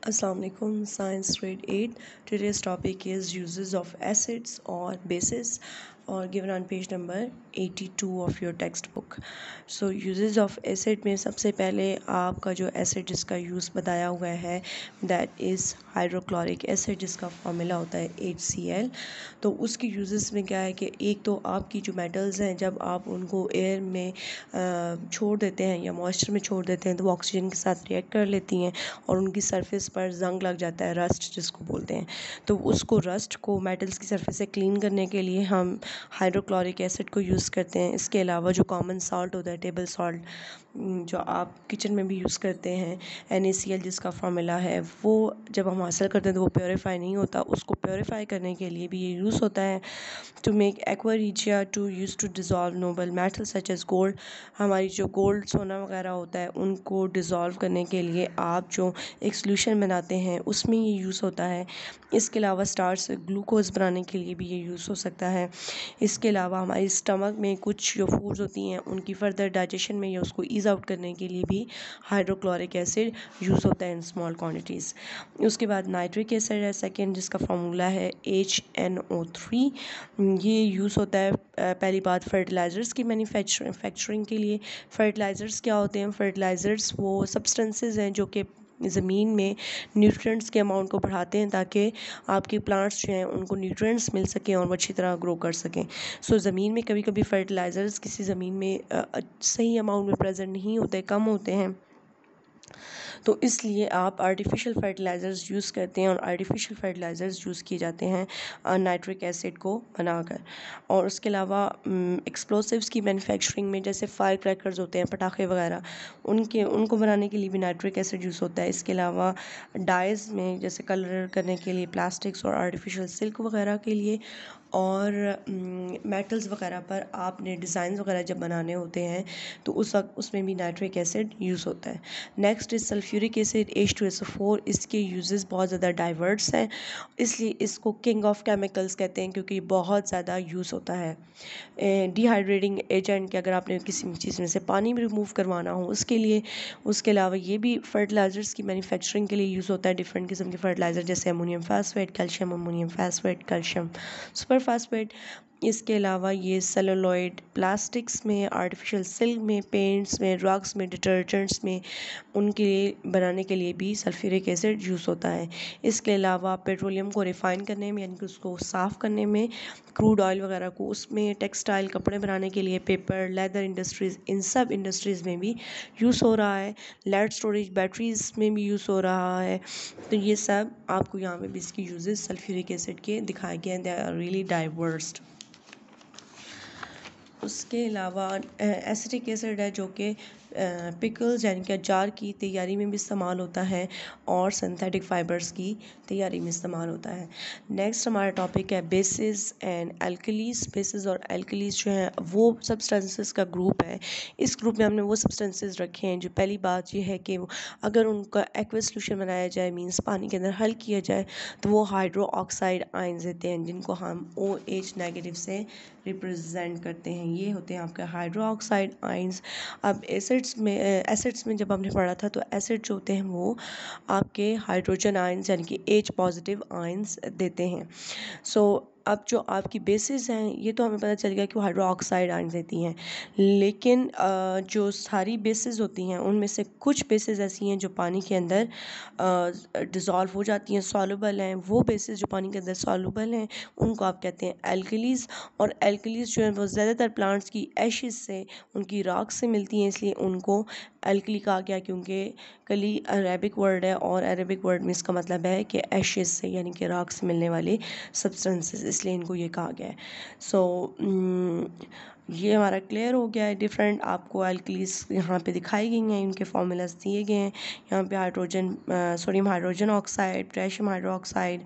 Assalamu alaikum, science grade 8. Today's topic is uses of acids or bases, or given on page number 82 of your textbook. So uses of acid में सबसे पहले आपका जो acid जिसका use बताया हुआ है that is हाइड्रोक्लोरिक एसिड, जिसका फॉर्मूला होता है HCl। तो उसकी यूजेस में क्या है कि एक तो आपकी जो मेटल्स हैं जब आप उनको एयर में छोड़ देते हैं या मॉइस्चर में छोड़ देते हैं तो वो ऑक्सीजन के साथ रिएक्ट कर लेती हैं और उनकी सरफेस पर जंग लग जाता है, रस्ट जिसको बोलते हैं। तो उसको रस्ट को मेटल्स की सरफेस से क्लीन करने के लिए हम हाइड्रोक्लोरिक एसिड को यूज़ करते हैं। इसके अलावा जो कॉमन सॉल्ट होता है, टेबल सॉल्ट, जो आप किचन में भी यूज़ करते हैं, NaCl जिसका फार्मूला है, वो जब हम हासिल करते हैं तो वो प्योरीफाई नहीं होता, उसको प्योरीफाई करने के लिए भी ये यूज़ होता है। To make aqua regia to use to dissolve noble metal such as gold, हमारी जो गोल्ड सोना वगैरह होता है उनको डिज़ोल्व करने के लिए आप जो एक सोल्यूशन बनाते हैं उसमें ये यूज़ होता है। इसके अलावा स्टार्च से ग्लूकोज बनाने के लिए भी ये यूज़ हो सकता है। इसके अलावा हमारी स्टमक में कुछ जो फूड्स होती हैं उनकी फर्दर डाइजेशन में या उसको ईज़ आउट करने के लिए भी हाइड्रोक्लोरिक एसिड यूज़ होता है इन स्मॉल क्वान्टिटीज़। उसके बाद नाइट्रिक एसिड है सेकेंड, जिसका फार्मूला है HNO3। ये यूज़ होता है पहली बात फर्टिलाइज़र्स की मैन्युफैक्चरिंग के लिए। फर्टिलाइज़र्स क्या होते हैं? फर्टिलाइज़र्स वो सब्सटेंसेस हैं जो कि ज़मीन में न्यूट्रिएंट्स के अमाउंट को बढ़ाते हैं ताकि आपके प्लांट्स जो हैं उनको न्यूट्रिएंट्स मिल सकें और वो अच्छी तरह ग्रो कर सकें। सो ज़मीन में कभी कभी फर्टिलाइज़र्स किसी ज़मीन में सही अमाउंट में प्रेजेंट नहीं होते, कम होते हैं, तो इसलिए आप आर्टिफिशियल फर्टिलाइज़र्स यूज़ करते हैं और आर्टिफिशियल फर्टिलाइज़र्स यूज़ किए जाते हैं नाइट्रिक एसिड को बनाकर। और उसके अलावा एक्सप्लोसिव्स की मैन्युफैक्चरिंग में जैसे फायर क्रैकर्स होते हैं, पटाखे वगैरह, उनको बनाने के लिए भी नाइट्रिक एसिड यूज़ होता है। इसके अलावा डाइज़ में जैसे कलर करने के लिए प्लास्टिक्स और आर्टिफिशियल सिल्क वगैरह के लिए, और मेटल्स वगैरह पर आपने डिज़ाइन वगैरह जब बनाने होते हैं तो उस वक्त उसमें भी नाइट्रिक एसिड यूज़ होता है। Next is sulphuric acid H2SO4। इसके यूजेस बहुत ज़्यादा डाइवर्स हैं, इसलिए इसको किंग ऑफ केमिकल्स कहते हैं क्योंकि बहुत ज़्यादा यूज़ होता है। डिहाइड्रेटिंग एजेंट कि अगर आपने किसी चीज़ में से पानी भी रिमूव करवाना हो उसके लिए। उसके अलावा ये भी फर्टिलाइज़र्स की मैन्युफैक्चरिंग के लिए यूज़ होता है, डिफरेंट किस्म के फर्टिलाइज़र जैसे ammonium phosphate, calcium ammonium phosphate, calcium super phosphate. इसके अलावा ये सेलुलॉइड प्लास्टिक्स में, आर्टिफिशियल सिल्क में, पेंट्स में, ड्रग्स में, डिटर्जेंट्स में, उनके बनाने के लिए भी सल्फ्यूरिक एसिड यूज़ होता है। इसके अलावा पेट्रोलियम को रिफ़ाइन करने में यानी कि उसको साफ़ करने में, क्रूड ऑयल वगैरह को, उसमें टेक्सटाइल कपड़े बनाने के लिए, पेपर, लेदर इंडस्ट्रीज़, इन सब इंडस्ट्रीज़ में भी यूज़ हो रहा है। लेड स्टोरेज बैटरीज में भी यूज़ हो रहा है। तो ये सब आपको यहाँ पे भी इसकी यूजेस सल्फ्यूरिक एसिड के दिखाए गए हैं। They are really diversed. उसके अलावा एसिटिक एसिड है जो कि पिकल्स यानी कि अचार की तैयारी में भी इस्तेमाल होता है और सिंथेटिक फाइबर्स की तैयारी में इस्तेमाल होता है। नेक्स्ट हमारा टॉपिक है बेसिस एंड एल्कलीज। बेसिस और एल्कलीज जो हैं वो सब्सटेंसेस का ग्रुप है। इस ग्रुप में हमने वो सब्सटेंसेस रखे हैं जो, पहली बात ये है कि अगर उनका एक्वस सोल्यूशन बनाया जाए, मींस पानी के अंदर हल किया जाए, तो वो हाइड्रो ऑक्साइड आयंस देते हैं जिनको हम OH नेगेटिव से रिप्रेजेंट करते हैं। ये होते हैं आपके हाइड्रो ऑक्साइड आयंस। अब एसिड्स में जब हमने पढ़ा था तो एसिड जो होते हैं वो आपके हाइड्रोजन आयंस यानी कि H पॉजिटिव आयंस देते हैं। सो अब जो आपकी बेसिस हैं ये तो हमें पता चल गया कि वो हाइड्रो ऑक्साइड आयंस देती हैं, लेकिन जो सारी बेसिस होती हैं उनमें से कुछ बेसिस ऐसी हैं जो पानी के अंदर डिज़ोल्व हो जाती हैं, सॉल्युबल हैं। वो बेसिस जो पानी के अंदर सॉल्युबल हैं उनको आप कहते हैं एल्कलीज। और एल्कलीज जो है वो ज़्यादातर प्लांट्स की एशिस से, उनकी राख से मिलती हैं, इसलिए उनको एल्कली कहा गया, क्योंकि कली अरेबिक वर्ड है और अरेबिक वर्ड में इसका मतलब है कि एशिस से यानी कि राख से मिलने वाले सब्सटेंसेस, इसलिए इनको ये कहा गया है। सो ये हमारा क्लियर हो गया है। डिफरेंट आपको एल्कलीज यहाँ पे दिखाई गई हैं, इनके फार्मूलाज दिए गए हैं। यहाँ पे sodium hydrogen oxide, potassium hydro oxide,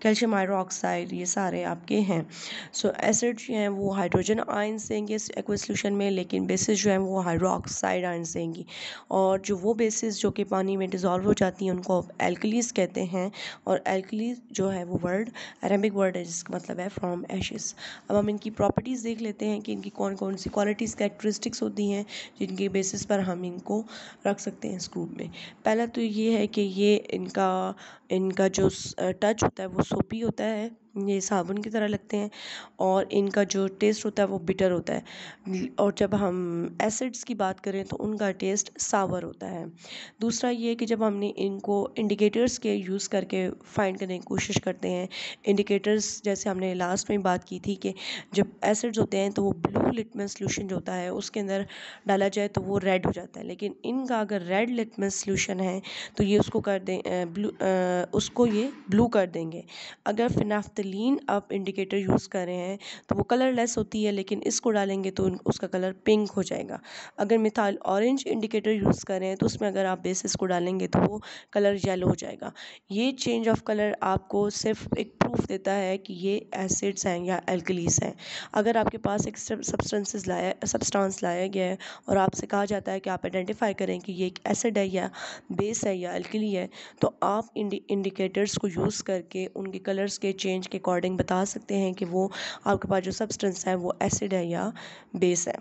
calcium hydro oxide, ये सारे आपके हैं। सो एसिड जो हैं वो हाइड्रोजन आयंस देंगे एक्वस सोल्यूशन में, लेकिन बेसिस जो हैं वो हाइड्रो ऑक्साइड आयंस देंगी। और जो वो बेसिस जो कि पानी में डिज़ोल्व हो जाती हैं उनको एल्कलीज कहते हैं। और एल्कलीज जो है वो वर्ड अरेबिक वर्ड है जिसका मतलब है फ्रॉम एशिस। अब हम इनकी प्रॉपर्टीज़ देख लेते हैं कि इनकी कौन कौन सी क्वालिटीज़ कैरेक्टरिस्टिक्स होती हैं जिनके बेसिस पर हम इनको रख सकते हैं इस ग्रुप में। पहला तो ये है कि ये इनका जो टच होता है वो सोपी होता है, ये साबुन की तरह लगते हैं, और इनका जो टेस्ट होता है वो बिटर होता है। और जब हम एसिड्स की बात करें तो उनका टेस्ट सावर होता है। दूसरा ये कि जब हमने इनको इंडिकेटर्स के यूज़ करके फाइंड करने की कोशिश करते हैं, इंडिकेटर्स जैसे हमने लास्ट में बात की थी कि जब एसिड्स होते हैं तो वो ब्लू लिटमस सॉल्यूशन जो होता है उसके अंदर डाला जाए तो वो रेड हो जाता है, लेकिन इनका अगर रेड लिटमस सॉल्यूशन है तो ये उसको कर दें उसको ये ब्लू कर देंगे। अगर फिनाफ्थलीन आप इंडिकेटर यूज़ कर रहे हैं तो वो कलरलेस होती है, लेकिन इसको डालेंगे तो उसका कलर पिंक हो जाएगा। अगर मिथाइल ऑरेंज इंडिकेटर यूज़ कर रहे हैं तो उसमें अगर आप बेसिस को डालेंगे तो वो कलर येलो हो जाएगा। ये चेंज ऑफ कलर आपको सिर्फ एक प्रूफ देता है कि ये एसिड्स हैं या एल्कलीस हैं। अगर आपके पास एक सब्सटेंस लाया गया है और आपसे कहा जाता है कि आप आइडेंटिफाई करें कि ये एक एसिड है या बेस है या एल्कली है, तो आप इंडिकेटर्स को यूज़ करके उनके कलर्स के चेंज के अकॉर्डिंग बता सकते हैं कि वो आपके पास जो सब्सटेंस है वो एसिड है या बेस है।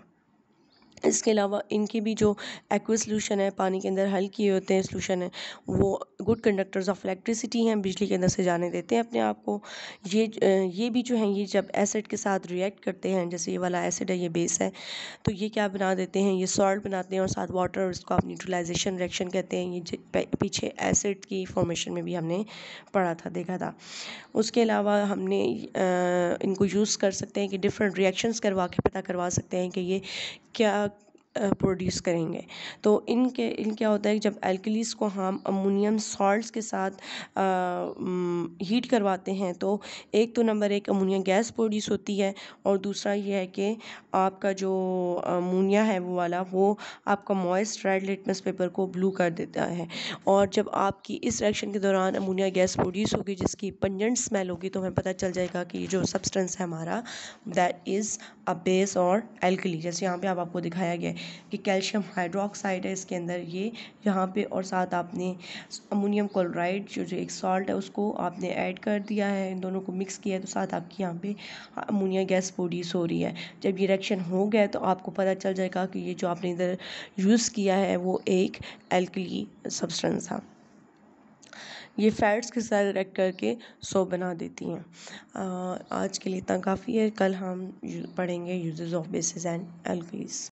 इसके अलावा इनकी भी जो एक्वस सॉल्यूशन है, पानी के अंदर हल किए होते हैं सॉल्यूशन है, वो गुड कंडक्टर्स ऑफ इलेक्ट्रिसिटी हैं, बिजली के अंदर से जाने देते हैं अपने आप को। ये भी जो हैं ये जब एसिड के साथ रिएक्ट करते हैं, जैसे ये वाला एसिड है ये बेस है, तो ये क्या बना देते हैं, ये सॉल्ट बनाते हैं और साथ वाटर, और इसको आप न्यूट्रलाइजेशन रिएक्शन कहते हैं। ये पीछे एसिड की फॉर्मेशन में भी हमने पढ़ा था, देखा था। उसके अलावा हमने इनको यूज़ कर सकते हैं कि डिफरेंट रिएक्शंस करवा के पता करवा सकते हैं कि ये क्या प्रोड्यूस करेंगे। तो इन क्या होता है कि जब एल्कलीस को हम अमोनियम सॉल्ट्स के साथ हीट करवाते हैं तो एक तो नंबर एक अमोनिया गैस प्रोड्यूस होती है, और दूसरा ये है कि आपका जो अमोनिया है वो वाला वो आपका मॉइस्ट रेड लिटमस पेपर को ब्लू कर देता है। और जब आपकी इस रिएक्शन के दौरान अमोनिया गैस प्रोड्यूस होगी जिसकी पंजेंट स्मेल होगी, तो हमें पता चल जाएगा कि ये जो सब्सटेंस है हमारा दैट इज़ अ बेस और एल्कली। जैसे यहाँ पे आपको दिखाया गया है कि कैल्शियम हाइड्रोक्साइड है इसके अंदर ये यहाँ पे, और साथ आपने अमोनियम क्लोराइड जो एक सॉल्ट है उसको आपने ऐड कर दिया है, इन दोनों को मिक्स किया है, तो साथ आपकी यहाँ पे अमोनिया गैस प्रोड्यूस हो रही है। जब ये रिएक्शन हो गया तो आपको पता चल जाएगा कि ये जो आपने इधर यूज़ किया है वो एक एल्कली सब्सटेंस था। ये फैट्स के साथ रिएक्ट करके सोप बना देती हैं। आज के लिए इतना काफ़ी है। कल हम पढ़ेंगे uses of basis and alkalis.